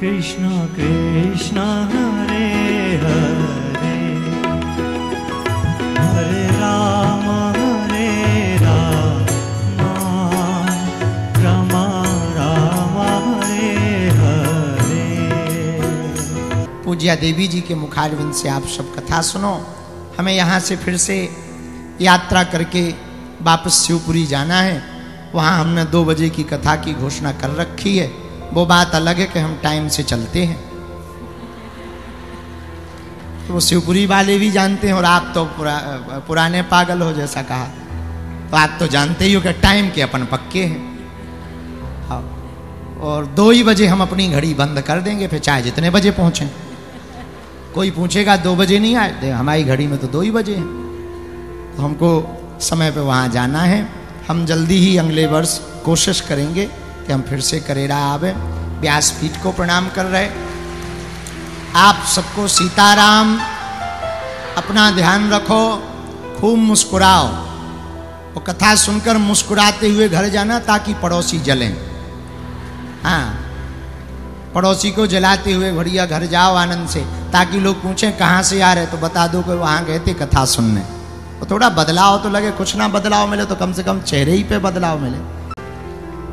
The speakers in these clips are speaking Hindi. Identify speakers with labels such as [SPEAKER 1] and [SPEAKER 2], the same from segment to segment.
[SPEAKER 1] कृष्ण कृष्ण हरे हरे, हरे राम राम राम हरे हरे।
[SPEAKER 2] पूज्या देवी जी के मुखारविंद से आप सब कथा सुनो। हमें यहाँ से फिर से यात्रा करके वापस शिवपुरी जाना है। वहाँ हमने 2 बजे की कथा की घोषणा कर रखी है। वो बात अलग है कि हम टाइम से चलते हैं, तो वो शिवपुरी वाले भी जानते हैं, और आप तो पुराने पागल हो जैसा कहा, तो आप तो जानते ही हो कि टाइम के अपन पक्के हैं। हाँ, और 2 ही बजे हम अपनी घड़ी बंद कर देंगे, फिर चाहे जितने बजे पहुँचें। कोई पूछेगा 2 बजे नहीं आए, हमारी घड़ी में तो 2 ही बजे हैं, तो हमको समय पे वहाँ जाना है। हम जल्दी ही अगले वर्ष कोशिश करेंगे कि हम फिर से करेरा आवे। व्यासपीठ को प्रणाम कर रहे। आप सबको सीताराम। अपना ध्यान रखो, खूब मुस्कुराओ, और कथा सुनकर मुस्कुराते हुए घर जाना ताकि पड़ोसी जलें। हाँ, पड़ोसी को जलाते हुए बढ़िया घर जाओ आनंद से, ताकि लोग पूछें कहाँ से आ रहे, तो बता दो कि वहाँ गए थे कथा सुनने। तो थोड़ा बदलाव तो लगे, कुछ ना बदलाव मिले तो कम से कम चेहरे ही पे बदलाव मिले।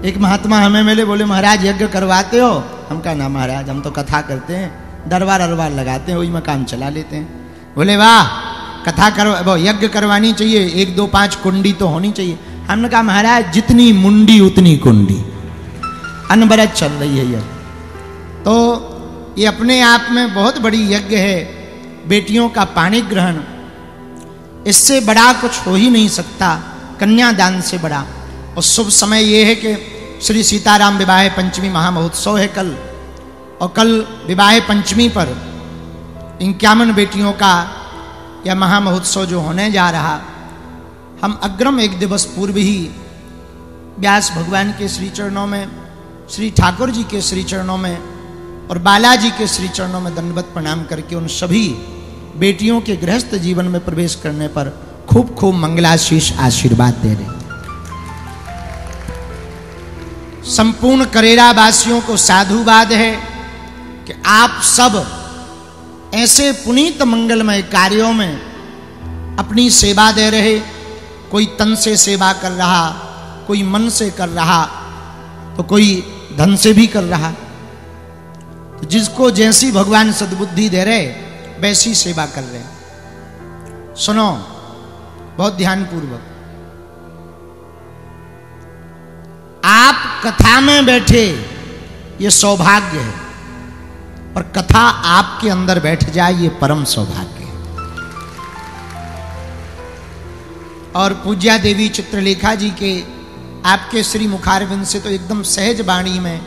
[SPEAKER 2] एक महात्मा हमें मिले, बोले महाराज यज्ञ करवाते हो? हम कहा ना महाराज, हम तो कथा करते हैं, दरबार अरबार लगाते हैं, वही में काम चला लेते हैं। बोले वाह, कथा करवा यज्ञ करवानी चाहिए, 1 2 5 कुंडी तो होनी चाहिए। हमने कहा महाराज जितनी मुंडी उतनी कुंडी, अनबरत चल रही है ये। तो ये अपने आप में बहुत बड़ी यज्ञ है, बेटियों का पाणी ग्रहण। इससे बड़ा कुछ हो ही नहीं सकता, कन्यादान से बड़ा। और शुभ समय ये है कि श्री सीताराम विवाह पंचमी महामहोत्सव है कल, और कल विवाह पंचमी पर 51 बेटियों का यह महामहोत्सव जो होने जा रहा, हम अग्रम 1 दिवस पूर्व ही व्यास भगवान के श्री चरणों में, श्री ठाकुर जी के श्री चरणों में और बालाजी के श्री चरणों में दंडवत प्रणाम करके उन सभी बेटियों के गृहस्थ जीवन में प्रवेश करने पर खूब खूब मंगलाशीष आशीर्वाद दे रहे। संपूर्ण करेरा वासियों को साधुवाद है कि आप सब ऐसे पुनीत मंगलमय कार्यों में अपनी सेवा दे रहे। कोई तन से सेवा कर रहा, कोई मन से कर रहा, तो कोई धन से भी कर रहा। तो जिसको जैसी भगवान सद्बुद्धि दे रहे वैसी सेवा कर रहे। सुनो बहुत ध्यान पूर्वक, आप कथा में बैठे ये सौभाग्य है, और कथा आपके अंदर बैठ जाए ये परम सौभाग्य है। और पूज्या देवी चित्रलेखा जी के आपके श्री मुखारविंद से तो एकदम सहज वाणी में,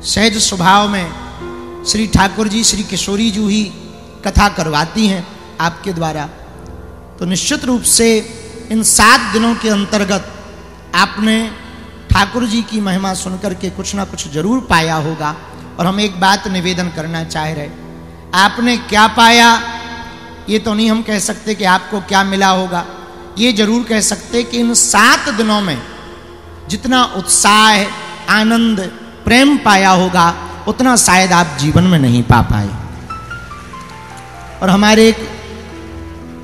[SPEAKER 2] सहज स्वभाव में श्री ठाकुर जी, श्री किशोरी जी ही कथा करवाती हैं आपके द्वारा। तो निश्चित रूप से इन 7 दिनों के अंतर्गत आपने ठाकुर जी की महिमा सुनकर के कुछ ना कुछ जरूर पाया होगा। और हम एक बात निवेदन करना चाह रहे, आपने क्या पाया ये तो नहीं हम कह सकते कि आपको क्या मिला होगा। ये जरूर कह सकते कि इन 7 दिनों में जितना उत्साह, आनंद, प्रेम पाया होगा उतना शायद आप जीवन में नहीं पा पाए। और हमारे एक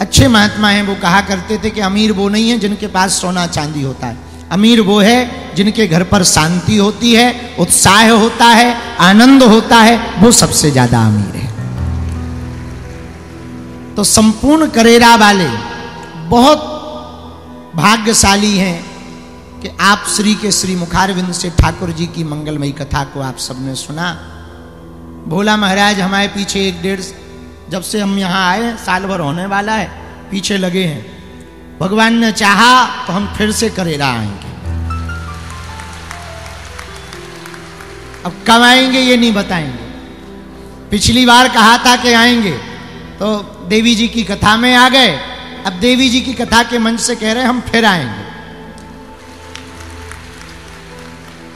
[SPEAKER 2] अच्छे महात्मा हैं, वो कहा करते थे कि अमीर वो नहीं है जिनके पास सोना चांदी होता है, अमीर वो है जिनके घर पर शांति होती है, उत्साह होता है, आनंद होता है, वो सबसे ज्यादा अमीर है। तो संपूर्ण करेरा वाले बहुत भाग्यशाली हैं कि आप श्री के श्री मुखारविंद से ठाकुर जी की मंगलमयी कथा को आप सबने सुना। भोला महाराज हमारे पीछे 1-1.5 जब से हम यहाँ आए, साल भर होने वाला है, पीछे लगे हैं। भगवान ने चाहा तो हम फिर से करेरा आएंगे। अब कब आएंगे ये नहीं बताएंगे। पिछली बार कहा था कि आएंगे, तो देवी जी की कथा में आ गए। अब देवी जी की कथा के मंच से कह रहे हैं हम फिर आएंगे।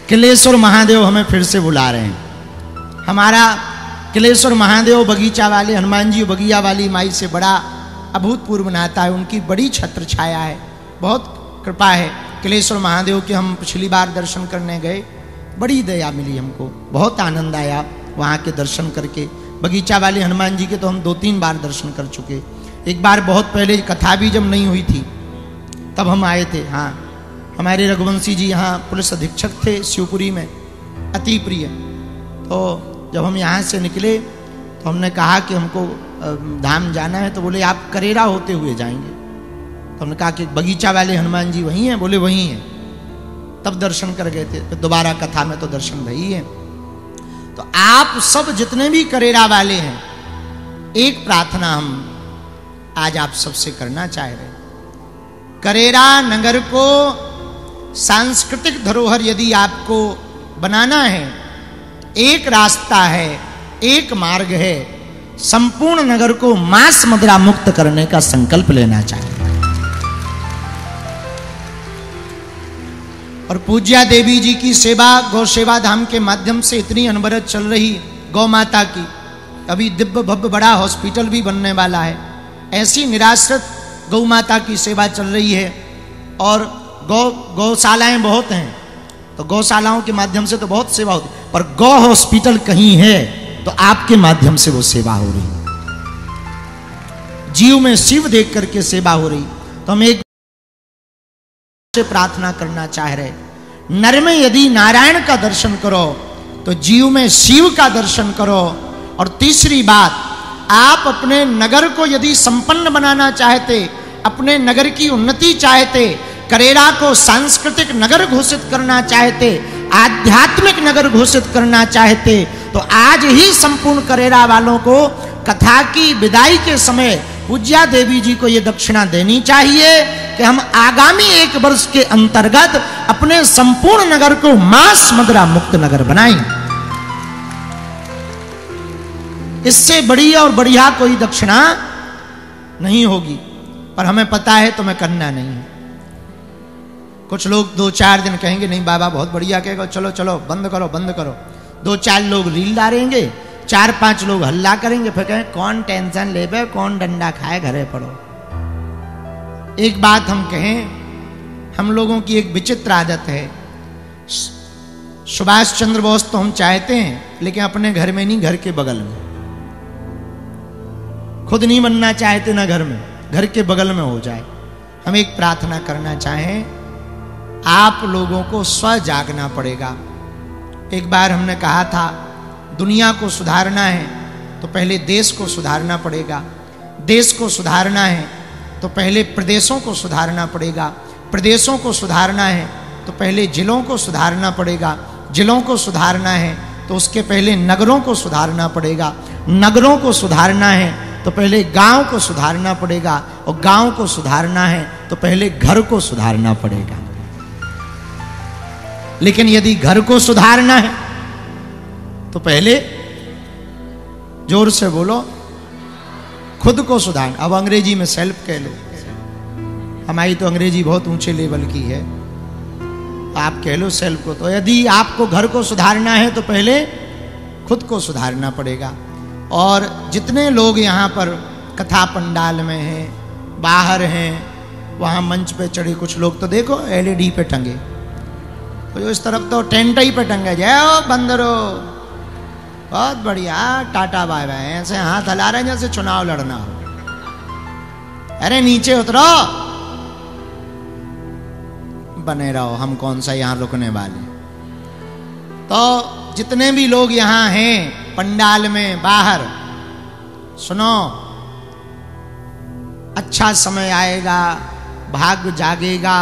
[SPEAKER 2] किलेश्वर महादेव हमें फिर से बुला रहे हैं। हमारा किलेश्वर महादेव बगीचा वाले, हनुमान जी बगिया वाली माई से बड़ा अभूतपूर्व नाता है, उनकी बड़ी छत्र छाया है, बहुत कृपा है। किलेश्वर महादेव के हम पिछली बार दर्शन करने गए, बड़ी दया मिली हमको, बहुत आनंद आया। वहाँ के दर्शन करके। बगीचा वाले हनुमान जी के तो हम 2-3 बार दर्शन कर चुके। एक बार बहुत पहले कथा भी जब नहीं हुई थी तब हम आए थे। हाँ, हमारे रघुवंशी जी यहाँ पुलिस अधीक्षक थे शिवपुरी में, अति प्रिय। तो जब हम यहाँ से निकले तो हमने कहा कि हमको धाम जाना है, तो बोले आप करेरा होते हुए जाएंगे। तो हमने कहा कि बगीचा वाले हनुमान जी वहीं हैं? बोले वहीं हैं। तब दर्शन कर गए थे। फिर दोबारा कथा में तो दर्शन वही है। तो आप सब जितने भी करेरा वाले हैं, एक प्रार्थना हम आज आप सबसे करना चाह रहे हैं। करेरा नगर को सांस्कृतिक धरोहर यदि आपको बनाना है, एक रास्ता है, एक मार्ग है, संपूर्ण नगर को मांस मदिरा मुक्त करने का संकल्प लेना चाहिए। और पूज्या देवी जी की सेवा गौ सेवा धाम के माध्यम से इतनी अनवरत चल रही, गौ माता की अभी दिव्य भव्य बड़ा हॉस्पिटल भी बनने वाला है। ऐसी निराश्रित गौ माता की सेवा चल रही है। और गौशालाएं बहुत हैं, तो गौशालाओं के माध्यम से तो बहुत सेवा होती है, पर गौ हॉस्पिटल कहीं है तो आपके माध्यम से वो सेवा हो रही, जीव में शिव देख करके सेवा हो रही। तो हम एक से प्रार्थना करना चाह रहे, नर में यदि नारायण का दर्शन करो तो जीव में शिव का दर्शन करो। और तीसरी बात, आप अपने नगर को यदि संपन्न बनाना चाहते, अपने नगर की उन्नति चाहते, करेरा को सांस्कृतिक नगर घोषित करना चाहते, आध्यात्मिक नगर घोषित करना चाहते, तो आज ही संपूर्ण करेरा वालों को कथा की विदाई के समय पूज्या देवी जी को ये दक्षिणा देनी चाहिए कि हम आगामी 1 वर्ष के अंतर्गत अपने संपूर्ण नगर को मांस मदिरा मुक्त नगर बनाएं। इससे बड़ी और बढ़िया कोई दक्षिणा नहीं होगी, पर हमें पता है तुम्हें करना नहीं है। कुछ लोग 2-4 दिन कहेंगे नहीं बाबा बहुत बढ़िया कहेगा, चलो चलो बंद करो बंद करो। 2-4 लोग रील डालेंगे, 4-5 लोग हल्ला करेंगे, फिर कहें कौन टेंशन लेबे, कौन डंडा खाए, घरे पड़ो। एक बात हम कहें, हम लोगों की एक विचित्र आदत है, सुभाष चंद्र बोस तो हम चाहते हैं, लेकिन अपने घर में नहीं, घर के बगल में। खुद नहीं बनना चाहते ना घर में, घर के बगल में हो जाए। हम एक प्रार्थना करना चाहें, आप लोगों को स्व जागना पड़ेगा। एक बार हमने कहा था दुनिया को सुधारना है तो पहले देश को सुधारना पड़ेगा, देश को सुधारना है तो पहले प्रदेशों को सुधारना पड़ेगा, प्रदेशों को सुधारना है तो पहले जिलों को सुधारना पड़ेगा, जिलों को सुधारना है तो उसके पहले नगरों को सुधारना पड़ेगा, नगरों को सुधारना है तो पहले गांव को सुधारना पड़ेगा, और गांव को सुधारना है तो पहले घर को सुधारना पड़ेगा। लेकिन यदि घर को सुधारना है तो पहले जोर से बोलो खुद को सुधार। अब अंग्रेजी में सेल्फ कह लो, हमारी तो अंग्रेजी बहुत ऊंचे लेवल की है, आप कह लो सेल्फ को। तो यदि आपको घर को सुधारना है तो पहले खुद को सुधारना पड़ेगा। और जितने लोग यहाँ पर कथा पंडाल में हैं, बाहर हैं, वहाँ मंच पे चढ़े कुछ लोग तो देखो LED पे टंगे, तो इस तरफ तो टेंट ही पे टंगे, जय हो बंदरो, बहुत बढ़िया, टाटा बाय बाय, ऐसे हाथ हिला रहे हैं जैसे चुनाव लड़ना हो। अरे नीचे उतरो, बने रहो, हम कौन सा यहाँ रुकने वाले। तो जितने भी लोग यहाँ हैं पंडाल में, बाहर, सुनो, अच्छा समय आएगा, भाग्य जागेगा,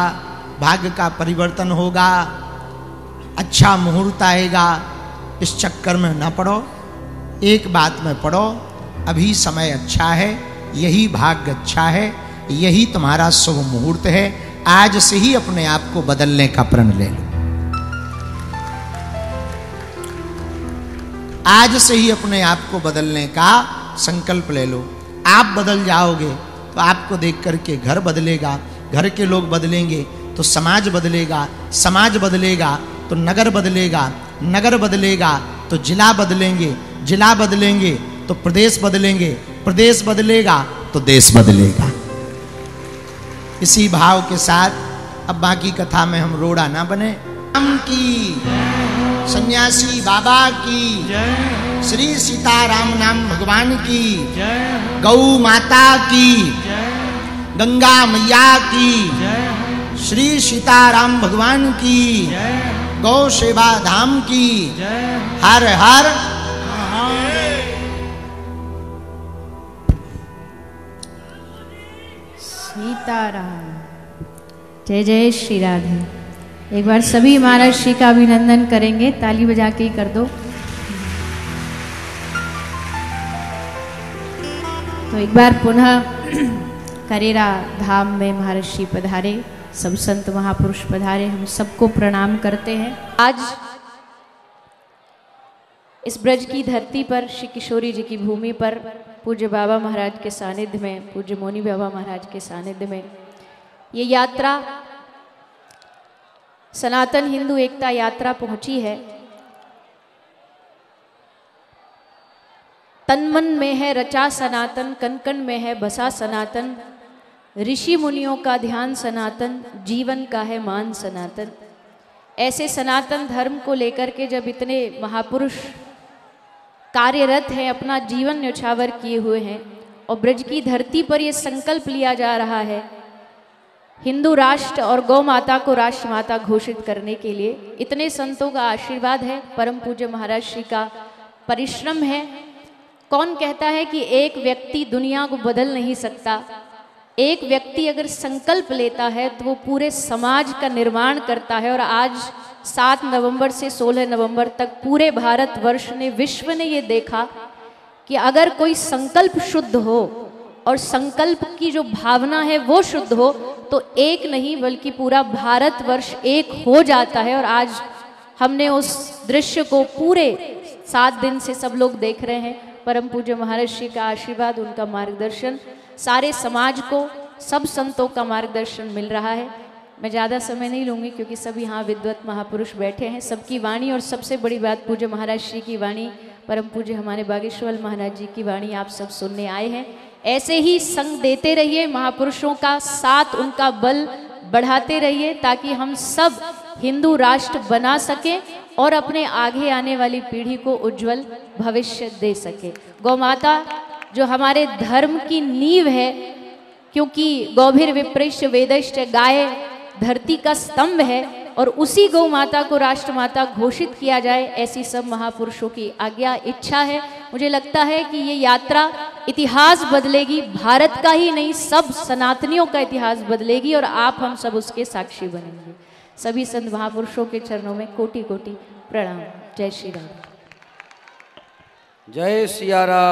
[SPEAKER 2] भाग्य का परिवर्तन होगा, अच्छा मुहूर्त आएगा। इस चक्कर में न पड़ो, एक बात में पड़ो, अभी समय अच्छा है, यही भाग्य अच्छा है, यही तुम्हारा शुभ मुहूर्त है, आज से ही अपने आप को बदलने का प्रण ले लो। आज से ही अपने आप को बदलने का संकल्प ले लो। आप बदल जाओगे तो आपको देख करके घर बदलेगा, घर के लोग बदलेंगे तो समाज बदलेगा, समाज बदलेगा तो नगर बदलेगा, नगर बदलेगा तो जिला बदलेंगे, जिला बदलेंगे तो प्रदेश बदलेंगे, प्रदेश बदलेगा तो देश बदलेगा। इसी भाव के साथ अब बाकी कथा में हम रोड़ा ना बने। राम की सन्यासी बाबा की,
[SPEAKER 1] जय
[SPEAKER 2] श्री सीताराम नाम भगवान की,
[SPEAKER 1] जय
[SPEAKER 2] गौ माता की,
[SPEAKER 1] जय
[SPEAKER 2] गंगा मैया की,
[SPEAKER 1] जय
[SPEAKER 2] श्री सीताराम भगवान की,
[SPEAKER 1] जय
[SPEAKER 2] गौ सेवा धाम की,
[SPEAKER 1] जय
[SPEAKER 2] हर हर
[SPEAKER 3] सीताराम। जय जय श्री राधे। एक बार सभी महाराज श्री का अभिनंदन करेंगे, ताली बजा के ही कर दो। तो एक बार पुनः करेरा धाम में महाराज श्री पधारे, सब संत महापुरुष पधारे, हम सबको प्रणाम करते हैं। आज इस ब्रज की धरती पर, श्री किशोरी जी की भूमि पर, पूज्य बाबा महाराज के सानिध्य में, पूज्य मोनी बाबा महाराज के सानिध्य में ये यात्रा सनातन हिंदू एकता यात्रा पहुंची है। तन मन में है रचा सनातन, कण कण में है बसा सनातन, ऋषि मुनियों का ध्यान सनातन, जीवन का है मान सनातन। ऐसे सनातन धर्म को लेकर के जब इतने महापुरुष कार्यरत हैं, अपना जीवन न्यौछावर किए हुए हैं, और ब्रज की धरती पर ये संकल्प लिया जा रहा है हिंदू राष्ट्र और गौ माता को राष्ट्र माता घोषित करने के लिए, इतने संतों का आशीर्वाद है, परम पूज्य महाराज श्री का परिश्रम है। कौन कहता है कि एक व्यक्ति दुनिया को बदल नहीं सकता? एक व्यक्ति अगर संकल्प लेता है तो वो पूरे समाज का निर्माण करता है। और आज 7 नवंबर से 16 नवंबर तक पूरे भारतवर्ष ने, विश्व ने ये देखा कि अगर कोई संकल्प शुद्ध हो और संकल्प की जो भावना है वो शुद्ध हो तो एक नहीं बल्कि पूरा भारतवर्ष एक हो जाता है। और आज हमने उस दृश्य को पूरे 7 दिन से सब लोग देख रहे हैं। परम पूज्य महाराज श्री का आशीर्वाद, उनका मार्गदर्शन, सारे समाज को, सब संतों का मार्गदर्शन मिल रहा है। मैं ज़्यादा समय नहीं लूँगी क्योंकि सब यहाँ विद्वत महापुरुष बैठे हैं। सबकी वाणी, और सबसे बड़ी बात पूज्य महाराज श्री की वाणी, परम पूज्य हमारे बागेश्वर महाराज जी की वाणी आप सब सुनने आए हैं। ऐसे ही संग देते रहिए, महापुरुषों का साथ, उनका बल बढ़ाते रहिए, ताकि हम सब हिंदू राष्ट्र बना सकें और अपने आगे आने वाली पीढ़ी को उज्जवल भविष्य दे सके। गौ माता जो हमारे धर्म की नींव है, क्योंकि गौभीर विप्रेष्य वेदश्च, गाय धरती का स्तंभ है, और उसी गौ माता को राष्ट्र माता घोषित किया जाए, ऐसी सब महापुरुषों की आज्ञा, इच्छा है। मुझे लगता है कि ये यात्रा इतिहास बदलेगी, भारत का ही नहीं सब सनातनियों का इतिहास बदलेगी, और आप हम सब उसके साक्षी बनेंगे। सभी संत महापुरुषों के चरणों में कोटि कोटि प्रणाम। जय श्री राम।
[SPEAKER 4] जय सिया राम।